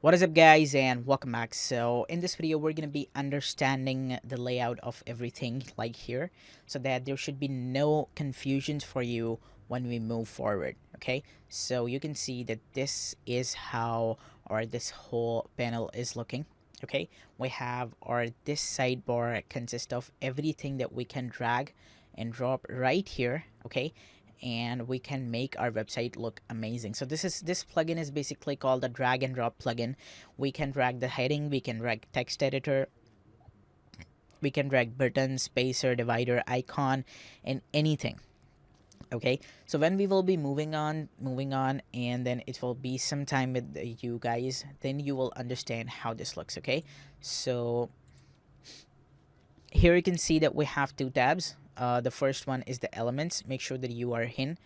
What is up, guys, and welcome back. So in this video we're going to be understanding the layout of everything like here, so that there should be no confusions for you when we move forward. Okay, so you can see that this is how or this whole panel is looking. Okay, we have our this sidebar consists of everything that we can drag and drop right here. Okay, and we can make our website look amazing. So this plugin is basically called the drag and drop plugin. We can drag the heading, we can drag text editor, we can drag button, spacer, divider, icon, and anything. Okay, so when we will be moving on, and then it will be some time with you guys, then you will understand how this looks. Okay, so here you can see that we have two tabs. The first one is the elements. Make sure that you are in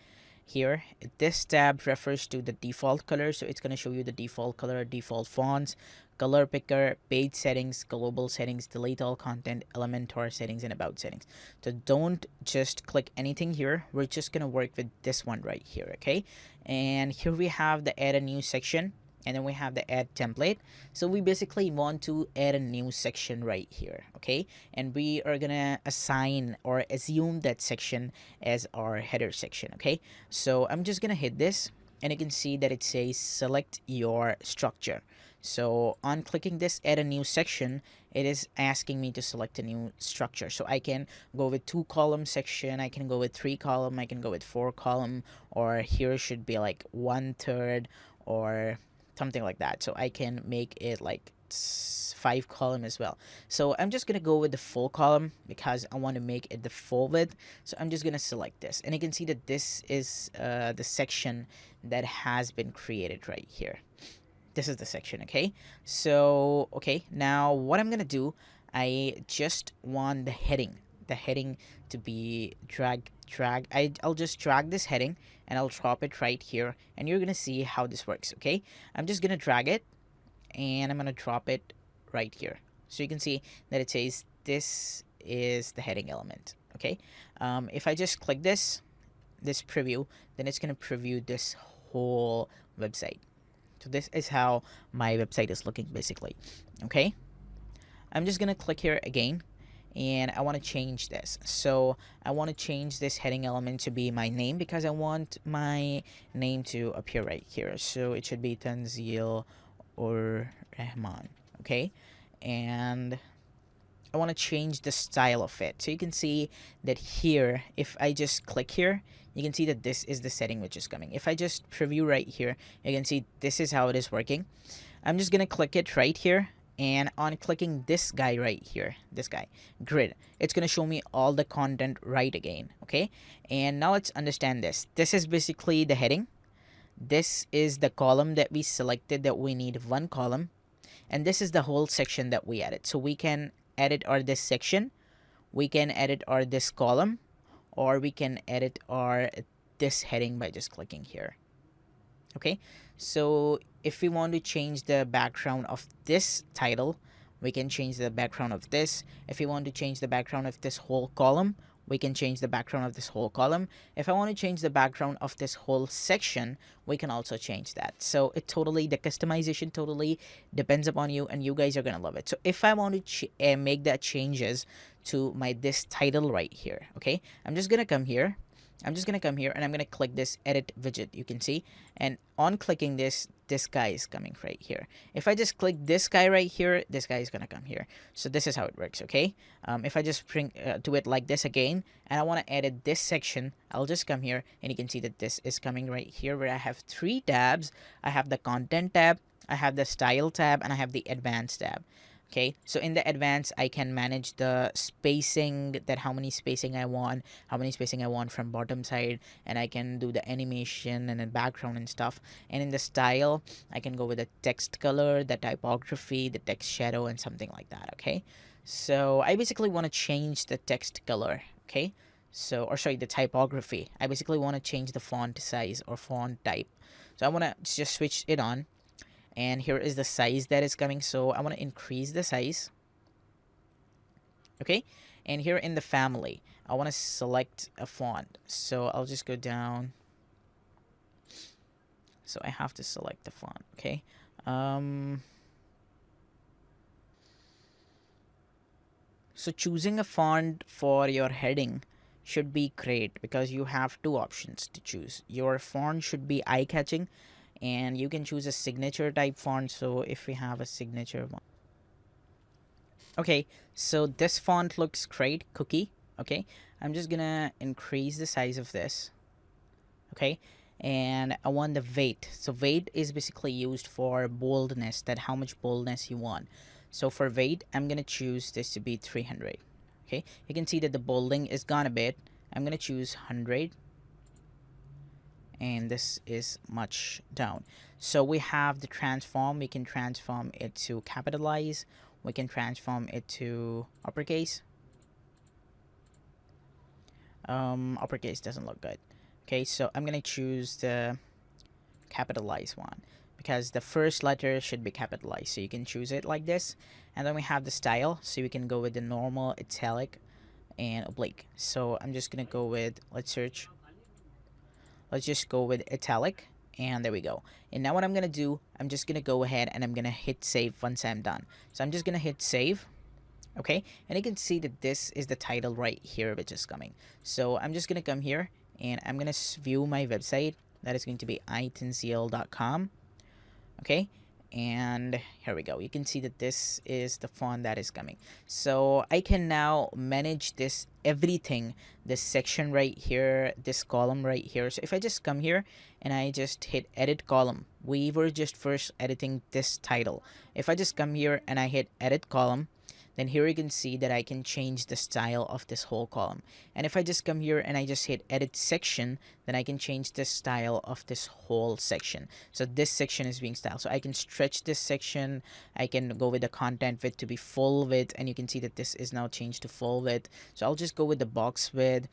here. This tab refers to the default color, so it's going to show you the default color, default fonts, color picker, page settings, global settings, delete all content, Elementor settings, and about settings. So don't just click anything here. We're just going to work with this one right here. Okay, and here we have the add a new section, and then we have the add template. So we basically want to add a new section right here. Okay, and we are gonna assign or assume that section as our header section. Okay, so I'm just gonna hit this, and you can see that it says select your structure. So on clicking this add a new section, it is asking me to select a new structure. So I can go with 2-column section, I can go with 3-column, I can go with 4-column, or here should be like 1/3 or something like that. So I can make it like 5-column as well. So I'm just gonna go with the full column because I want to make it the full width. So I'm just gonna select this, and you can see that this is the section that has been created right here. This is the section. Okay, so okay, now what I'm gonna do, I just want the heading to be drag. I'll just drag this heading and I'll drop it right here, and you're gonna see how this works. Okay, I'm just gonna drag it and I'm gonna drop it right here, so you can see that it says this is the heading element. Okay, if I just click this preview, then it's gonna preview this whole website. So this is how my website is looking basically. Okay, I'm just gonna click here again, and I want to change this. So I want to change this heading element to be my name, because I want my name to appear right here. So it should be Tanzil or Rahman. Okay, and I want to change the style of it. So you can see that here, if I just click here, you can see that this is the setting which is coming. If I just preview right here, you can see this is how it is working. I'm just gonna click it right here, and on clicking this guy right here, this guy grid, it's gonna show me all the content right again. Okay, and now let's understand this. This is basically the heading. This is the column that we selected, that we need 1 column, and this is the whole section that we added. So we can edit our this section, we can edit our this column, or we can edit our this heading by just clicking here. Okay, so if we want to change the background of this title, we can change the background of this. If we want to change the background of this whole column, we can change the background of this whole column. If I want to change the background of this whole section, we can also change that. So it totally, the customization totally depends upon you, and you guys are gonna love it. So if I want to make that changes to my this title right here, okay, I'm just gonna come here, and I'm gonna click this edit widget. You can see, and on clicking this guy is coming right here. If I just click this guy right here, this guy is gonna come here. So this is how it works. Okay, if I just do it like this again, and I want to edit this section, I'll just come here, and you can see that this is coming right here, where I have 3 tabs. I have the content tab, I have the style tab, and I have the advanced tab. Okay, so in the advanced, I can manage the spacing, that how many spacing I want, from bottom side, and I can do the animation and the background and stuff. And in the style, I can go with the text color, the typography, the text shadow, and something like that. Okay, so I basically want to change the text color. Okay, so, or sorry, the typography. I basically want to change the font size or font type. So I want to just switch it on, and here is the size that is coming. So I want to increase the size. Okay, and here in the family, I want to select a font. So I'll just go down. So I have to select the font. Okay, Um, so choosing a font for your heading should be great because you have two options to choose. Your font should be eye-catching, and you can choose a signature type font. So if we have a signature one, okay, so this font looks great, Cookie. Okay, I'm just gonna increase the size of this. Okay, and I want the weight. So weight is basically used for boldness, that how much boldness you want. So for weight, I'm gonna choose this to be 300. Okay, you can see that the bolding is gone a bit. I'm gonna choose 100, and this is much down. So we have the transform. We can transform it to capitalize. We can transform it to uppercase. Uppercase doesn't look good. Okay, so I'm gonna choose the capitalize one because the first letter should be capitalized. So you can choose it like this, and then we have the style. So we can go with the normal, italic, and oblique. So I'm just gonna go with, let's search. Let's just go with italic, and there we go. And now what I'm gonna do, I'm just gonna go ahead and I'm gonna hit save once I'm done. So I'm just gonna hit save. Okay, and you can see that this is the title right here which is coming. So I'm just gonna come here and I'm gonna view my website. That is going to be itenziel.com. Okay, and here we go. You can see that this is the font that is coming. So I can now manage this everything, this section right here, this column right here. So if I just come here and I just hit edit column, we were just first editing this title. If I just come here and I hit edit column, then here you can see that I can change the style of this whole column. And if I just come here and I just hit edit section, then I can change the style of this whole section. So this section is being styled. So I can stretch this section. I can go with the content width to be full width, and you can see that this is now changed to full width. So I'll just go with the box width.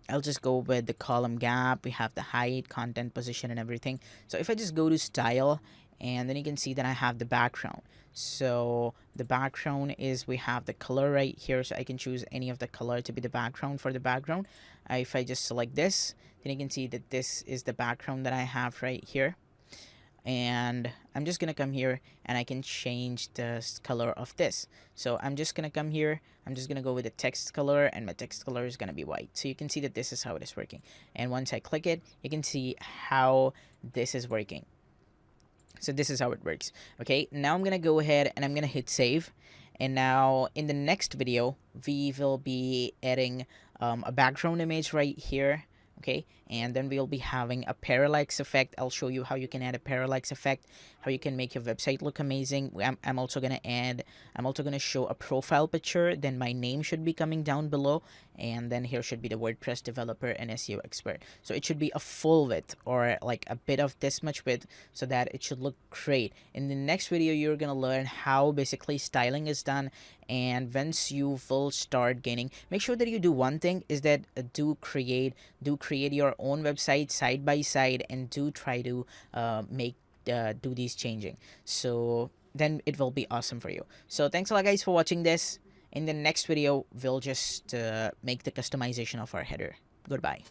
I'll just go with the column gap. We have the height, content, position, and everything. So if I just go to style, and then you can see that I have the background. So the background is, we have the color right here, so I can choose any of the color to be the background for the background. If I just select this, then you can see that this is the background that I have right here. And I'm just gonna come here and I can change the color of this. So I'm just gonna come here, I'm just gonna go with the text color, and my text color is gonna be white. So you can see that this is how it is working. And once I click it, you can see how this is working. So this is how it works. Okay, now I'm gonna go ahead and I'm gonna hit save. And now in the next video, we will be adding a background image right here. Okay, and then we'll be having a parallax effect. I'll show you how you can add a parallax effect, how you can make your website look amazing. I'm also gonna show a profile picture. Then my name should be coming down below, and then here should be the WordPress developer and SEO expert. So it should be a full width, or like a bit of this much width, so that it should look great. In the next video, you're gonna learn how basically styling is done. And once you will start gaining, make sure that you do one thing, is that do create your own website side by side, and do try to do these changing. So then it will be awesome for you. So thanks a lot, guys, for watching this. In the next video, we'll just make the customization of our header. Goodbye.